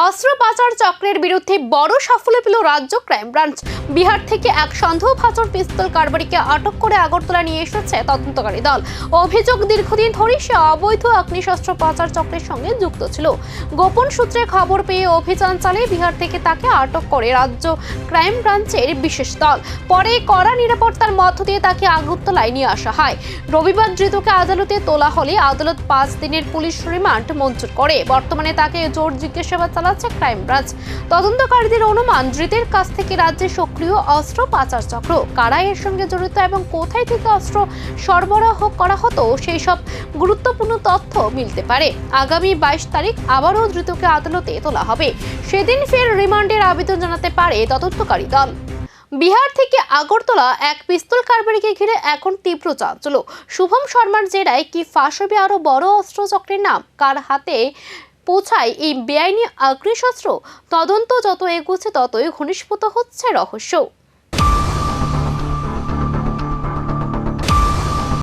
অস্ত্র পাচার চক্রের বিরুদ্ধে বড় সাফল্য পেল রাজ্য ক্রাইম ব্রাঞ্চ। বিহার থেকে এক সন্দেহভাজন পিস্তল কারবারিকে আটক করে আগরতলা নিয়ে এসেছে তদন্তকারী দল। অভিযোগ, দীর্ঘদিন ধরে সে অবৈধ অগ্নিশস্ত্র পাচার চক্রের সঙ্গে যুক্ত ছিল। গোপন সূত্রে খবর পেয়ে অভিযান চালিয়ে বিহার থেকে তাকে আটক করে রাজ্য ক্রাইম ব্রাঞ্চের বিশেষ দল। পরে কড়া নিরাপত্তার মধ্য দিয়ে তাকে আগরতলায় নিয়ে আসা হয়। রবিবার ধৃতকে আদালতে তোলা হলে আদালত 5 দিনের পুলিশ রিমান্ড মঞ্জুর করে। বর্তমানে তাকে জোর জিজ্ঞাসাবাদ চালাচ্ছে ক্রাইম ব্রাঞ্চ। তদন্তকারীদের অনুমান, ধৃতের কাছ থেকে রাজ্যে সক্রিয় অস্ত্র পাচার চক্র, কারা এর সঙ্গে জড়িত এবং কোথায় থেকে অস্ত্র সরবরাহ করা হতো সেই সব গুরুত্বপূর্ণ তথ্য মিলতে পারে। আগামী 22 তারিখ আবারও ধৃতকে আদালতে তোলা হবে। সেদিন ফের রিমান্ডের আবেদন জানাতে পারে তদন্তকারী দল। বিহার থেকে আগরতলা এক পিস্তল কারবারিকে ঘিরে এখন তীব্র চাঞ্চল্য। শুভম শর্মার জেরায় কি ফাঁস হবে আরো বড় অস্ত্র চক্রের নাম? কার হাতে পৌঁছায় এই বেআইনি অগ্নিশস্ত্র? তদন্ত যত এগোচ্ছে ততই ঘনীভূত হচ্ছে রহস্য।